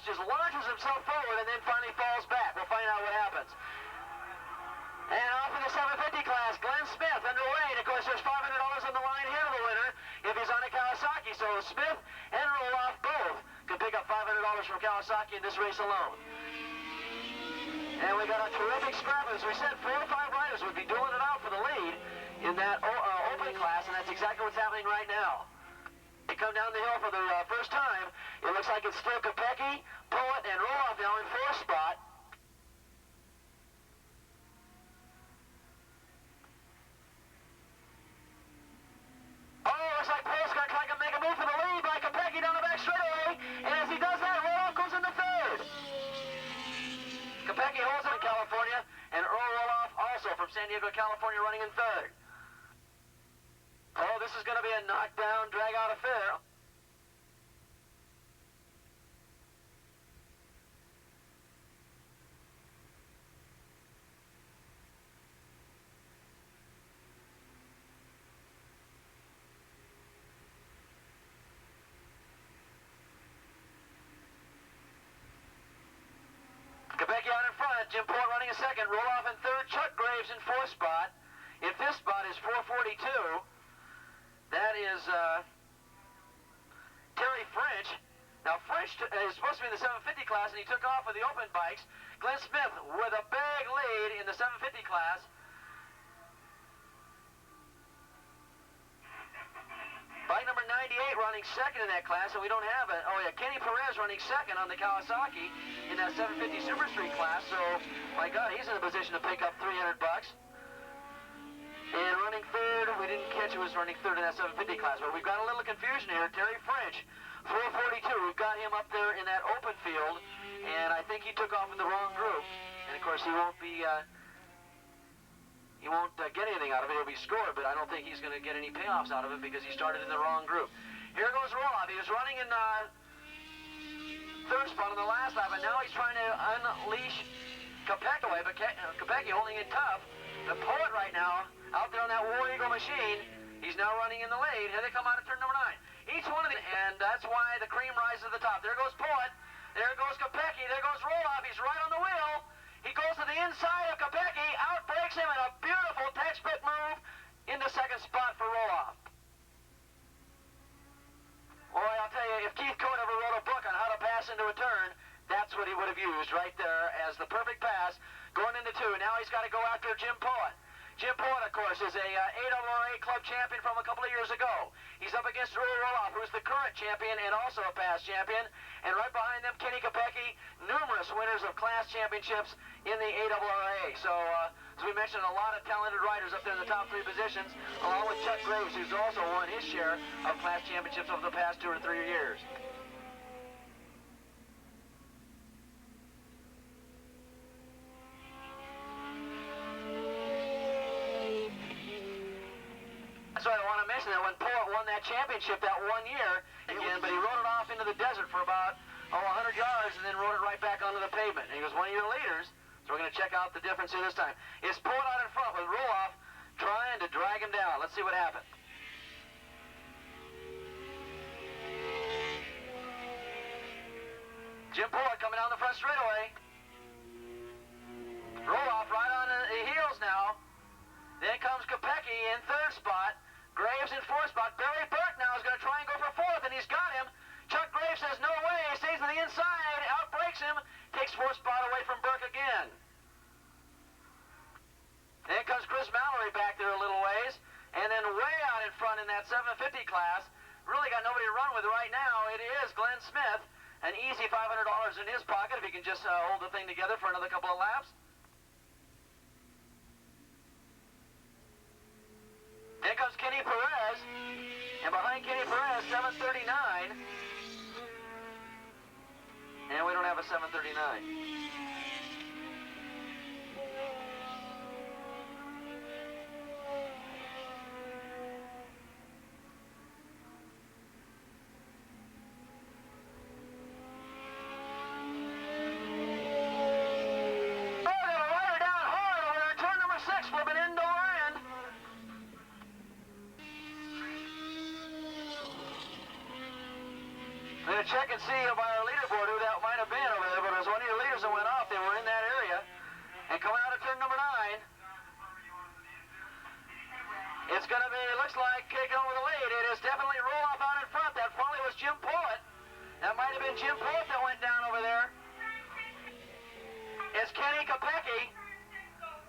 just launches himself forward and then finally falls back. We'll find out what happens. And off in the 750 class, Glen Smith underway. And of course, there's $500 on the line here to the winner if he's on a Kawasaki. So Smith and Roloff both can pick up $500 from Kawasaki in this race alone. And we got a terrific scrap. As we said, 4 or 5 riders would be dueling it out for the lead in that open class, and that's exactly what's happening right now. They come down the hill for the first time. It looks like it's still Kopecky, Poet, and Roloff now in 4th spot. Looks like Poet's going to try to make a move for the lead by Kopecky down the back straightaway. And as he does that, Roloff goes into 3rd. Kopecky holds it in California, and Earl Roloff also from San Diego, California, running in 3rd. Oh, this is going to be a knockdown, drag-out affair. Kopecky out in front, Jim Port running in 2nd, Roloff in 3rd, Chuck Graves in 4th spot. In 5th spot is 442. That is Terry French. Now French is supposed to be in the 750 class, and he took off with the open bikes. Glen Smith with a big lead in the 750 class. Bike number 98 running 2nd in that class, and we don't have it. Oh yeah, Kenny Perez running 2nd on the Kawasaki in that 750 Super Street class. So, my God, he's in a position to pick up $300. And running 3rd, we didn't catch who was running 3rd in that 750 class, but we've got a little confusion here. Terry French, 442. We've got him up there in that open field, and I think he took off in the wrong group. And of course, he won't be. He won't get anything out of it. He'll be scored, but I don't think he's going to get any payoffs out of it because he started in the wrong group. Here goes Roloff. He was running in 3rd spot on the last lap, and now he's trying to unleash Kopecky away, but Kopecky holding it tough. The Poet right now, out there on that War Eagle machine, he's now running in the lead. Here they come out of turn number 9. Each one of them, and that's why the cream rises to the top. There goes Poet. There goes Kopecky. There goes Roloff. He's right on the wheel. He goes to the inside of Kopecky, outbreaks him, and a beautiful textbook move into 2nd spot for Roloff. Boy, I'll tell you, if Keith Cote ever wrote a book on how to pass into a turn, that's what he would have used right there as the perfect pass going into 2. Now he's got to go after Jim Poet. Jim Poet, of course, is a ARRA club champion from a couple of years ago. He's up against Earl Roloff, who's the current champion and also a past champion. And right behind them, Kenny Kopecky, numerous winners of class championships in the ARRA. So, as we mentioned, a lot of talented riders up there in the top 3 positions, along with Chuck Graves, who's also won his share of class championships over the past 2 or 3 years. That's why I want to mention that when Poet won that championship that 1 year, again, but he rode it off into the desert for about 100 yards and then rode it right back onto the pavement. And he was one of your leaders, so we're going to check out the difference here this time. It's Poet out in front with Roloff trying to drag him down. Let's see what happens. Jim Poet coming down the front straightaway. Roloff right on the heels now. Then comes Kopecky in 3rd spot. Graves in 4th spot. Barry Burke now is going to try and go for 4th, and he's got him. Chuck Graves says no way. He stays to the inside, outbreaks him, takes 4th spot away from Burke again. Then comes Chris Mallory back there a little ways, and then way out in front in that 750 class. Really got nobody to run with right now. It is Glen Smith. An easy $500 in his pocket if he can just hold the thing together for another couple of laps. Then comes Kenny Perez, and behind Kenny Perez, 739. And we don't have a 739. check and see by our leaderboard who that might have been over there, but it was one of your leaders that went off. They were in that area. And coming out of turn number 9, it's going to be, looks like, taking over the lead. It is definitely Roloff out in front. That probably was Jim Pullitt. That might have been Jim Pullitt that went down over there. It's Kenny Kopecky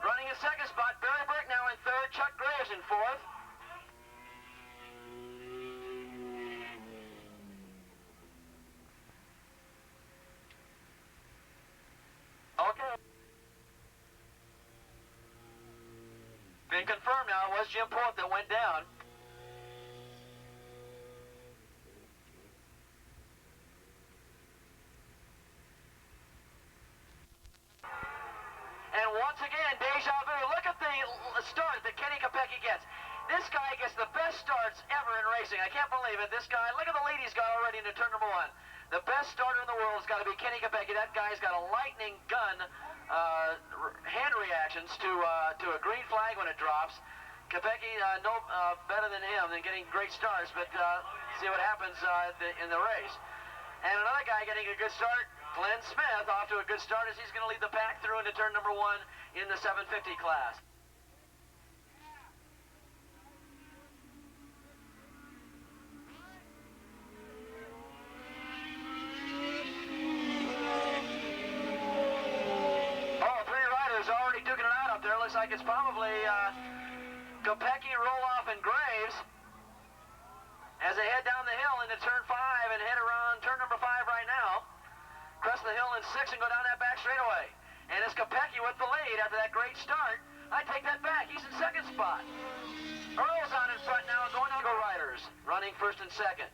running in second spot. Barry Burke now in third. Chuck Graves in fourth. Okay. Been confirmed now. It was Jim Pullitt that went down. And once again, deja vu. Look at the start that Kenny Kopecky gets. This guy gets the best starts ever in racing. I can't believe it. This guy, look at the lead he's got already into turn number 1. The best starter in the world has got to be Kenny Kopecky. That guy's got a lightning gun hand reactions to a green flag when it drops. Kopecky, no better than him than getting great starts, but see what happens in the race. And another guy getting a good start, Glen Smith, off to a good start as he's going to lead the pack through into turn number 1 in the 750 class. Oh, 3 riders already duking it out up there. Looks like it's probably Kopecky, Roloff, and Graves as they head down the hill into turn 5 and head around turn number 5 right now. Crest the hill in 6 and go down that back straightaway. And it's Kopecky with the lead after that great start. I take that back. He's in second spot. Earl's on in front now, going on. Go riders, running first and second.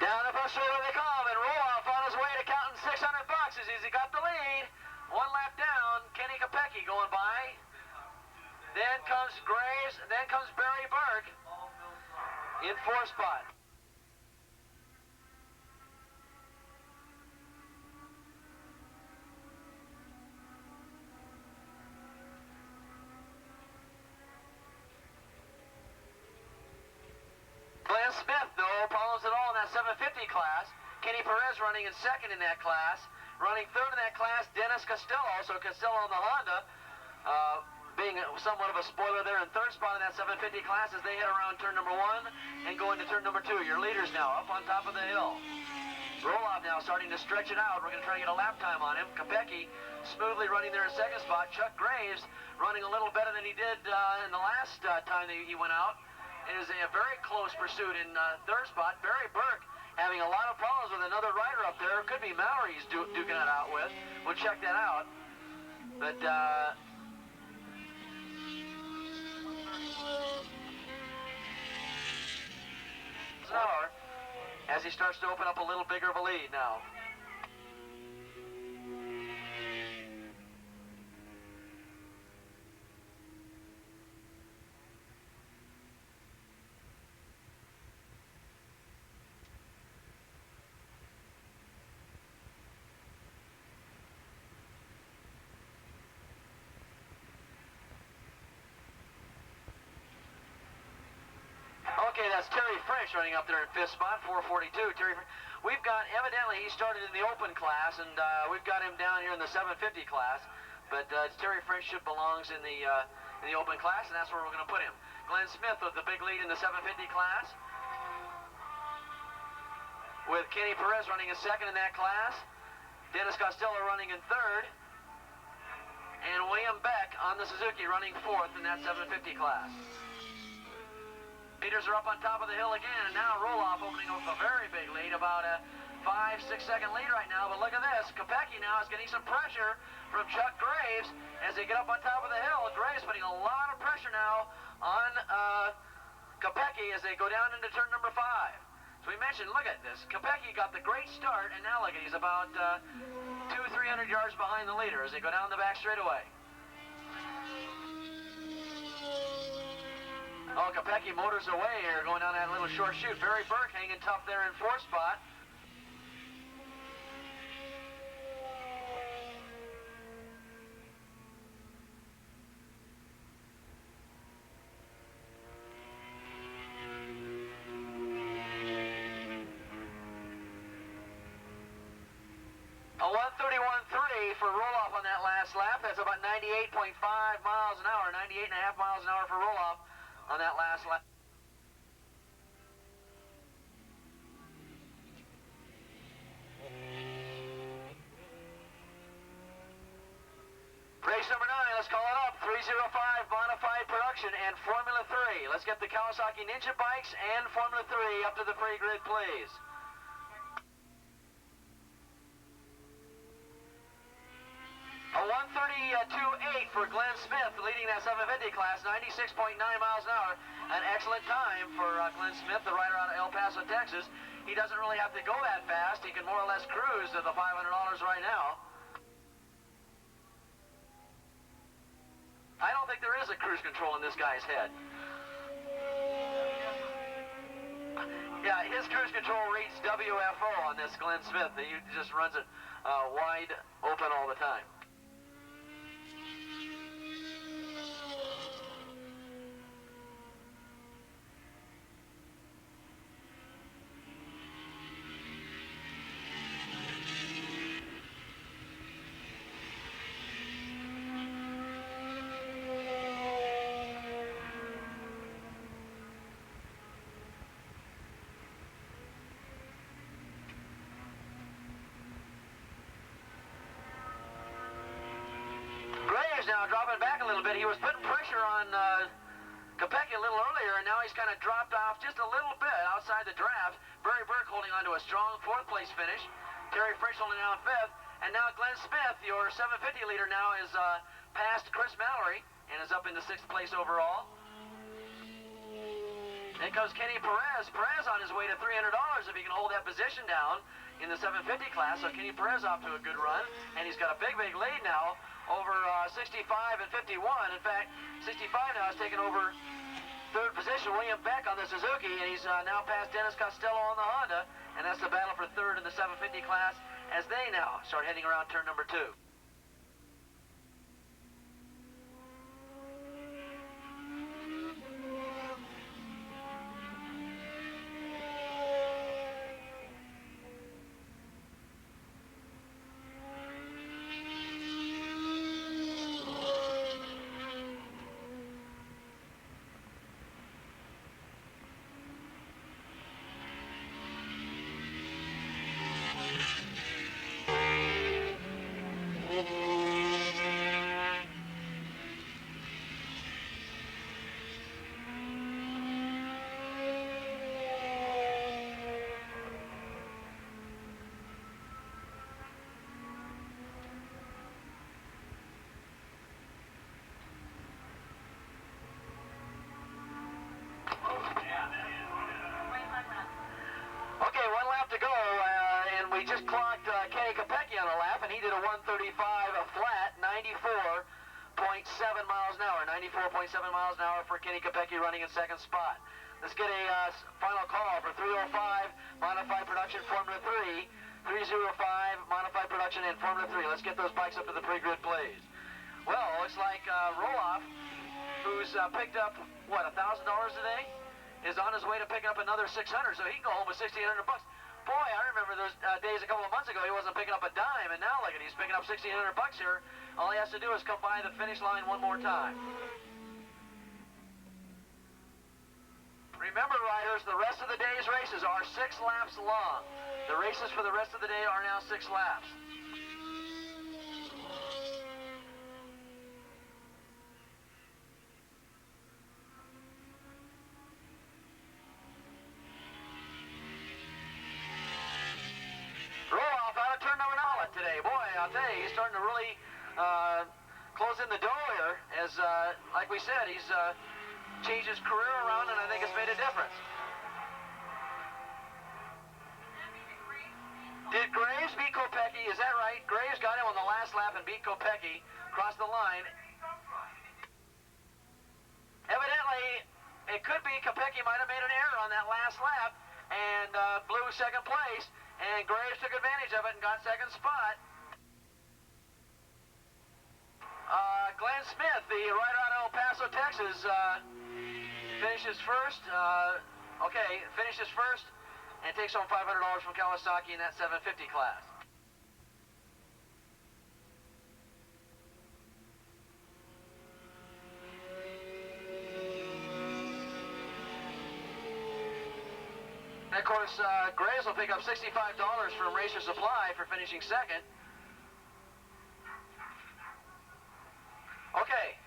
Down the first straightaway they come, and Roloff on his way to counting $600 as he got the lead. 1 lap down, Kenny Kopecky going by. Then comes Graves, then comes Barry Burke in 4th spot. Glen Smith, though, problems at all in that 750 class. Kenny Perez running in second in that class. Running third in that class, Dennis Costello. So Costello on the Honda, being somewhat of a spoiler there in 3rd spot in that 750 class as they head around turn number 1 and go into turn number 2. Your leaders now up on top of the hill. Roloff now starting to stretch it out. We're going to try to get a lap time on him. Kopecky smoothly running there in 2nd spot. Chuck Graves running a little better than he did in the last time that he went out. It is a very close pursuit in 3rd spot. Barry Burke having a lot of problems with another rider up there. Could be Mallory he's duking it out with. We'll check that out. But, as he starts to open up a little bigger of a lead now. Okay, that's Terry French running up there in 5th spot, 442. Terry, we've got, evidently he started in the open class, and we've got him down here in the 750 class. But Terry French should belongs in the open class, and that's where we're going to put him. Glen Smith with the big lead in the 750 class, with Kenny Perez running in 2nd in that class, Dennis Costello running in 3rd, and William Beck on the Suzuki running 4th in that 750 class. Leaders are up on top of the hill again, and now Roloff opening up a very big lead, about a 5-6 second lead right now. But look at this, Kopecky now is getting some pressure from Chuck Graves as they get up on top of the hill. Graves putting a lot of pressure now on Kopecky as they go down into turn number 5. So we mentioned, look at this, Kopecky got the great start, and now look at, he's about 200-300 yards behind the leader as they go down the back straightaway. Oh, Kopecky motors away here, going down that little short chute. Barry Burke hanging tough there in 4th spot. A 131.3 for roll-off on that last lap. That's about 98.5 miles an hour, 98.5 miles an hour for roll-off on that last lap. Race number 9, let's call it up. 305 modified production and Formula 3. Let's get the Kawasaki Ninja bikes and Formula 3 up to the pre-grid, please. A 132.8 for Glen Smith, leading that 750 class, 96.9 miles an hour. An excellent time for Glen Smith, the rider out of El Paso, Texas. He doesn't really have to go that fast. He can more or less cruise to the $500 right now. I don't think there is a cruise control in this guy's head. Yeah, his cruise control reads WFO on this Glen Smith. He just runs it wide open all the time. Now dropping back a little bit. He was putting pressure on Kopecky a little earlier, and now he's kind of dropped off just a little bit outside the draft. Barry Burke holding on to a strong 4th place finish. Terry Frisch holding on 5th. And now Glen Smith, your 750 leader now, is past Chris Mallory and is up in the 6th place overall. Then comes Kenny Perez. Perez on his way to $300 if he can hold that position down in the 750 class. So Kenny Perez off to a good run, and he's got a big lead now over 65 and 51. In fact, 65 now has taken over 3rd position. William Beck on the Suzuki, and he's now past Dennis Costello on the Honda, and that's the battle for 3rd in the 750 class as they now start heading around turn number 2. We just clocked Kenny Kopecky on a lap, and he did a 135 flat, 94.7 miles an hour. 94.7 miles an hour for Kenny Kopecky running in 2nd spot. Let's get a final call for 305 modified production Formula 3, 305 modified production and Formula 3. Let's get those bikes up to the pre-grid, please. Well, looks like Roloff, who's picked up, what, $1,000 a day, is on his way to picking up another 600, so he can go home with $1,600 bucks. Boy, I remember those days a couple of months ago, he wasn't picking up a dime, and now look at, he's picking up $1,600 bucks here. All he has to do is come by the finish line one more time. Remember, riders, the rest of the day's races are 6 laps long. The races for the rest of the day are now 6 laps. Today, boy, I'll tell you, he's starting to really close in the dough here. As, like we said, he's changed his career around, and I think it's made a difference. Did Graves beat Kopecky? Is that right? Graves got him on the last lap and beat Kopecky, crossed the line. Evidently, it could be Kopecky might have made an error on that last lap and blew 2nd place. And Graves took advantage of it and got 2nd spot. Glen Smith, the rider out of El Paso, Texas, finishes first. Finishes first and takes home $500 from Kawasaki in that 750 class. And of course, Graves will pick up $65 from Racer Supply for finishing second. Okay,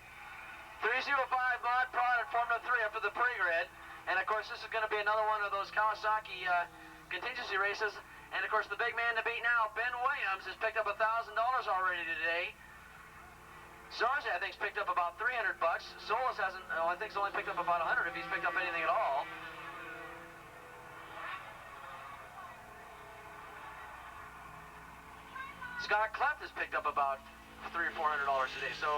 305 Mod Prod in Formula 3 up to the pre-grid. And of course, this is going to be another one of those Kawasaki contingency races. And of course, the big man to beat now, Ben Williams, has picked up $1,000 already today. Sarge, I think, has picked up about 300 bucks. Solis hasn't, I think he's only picked up about 100 if he's picked up anything at all. Scott Cleft has picked up about $300 or $400 today. So,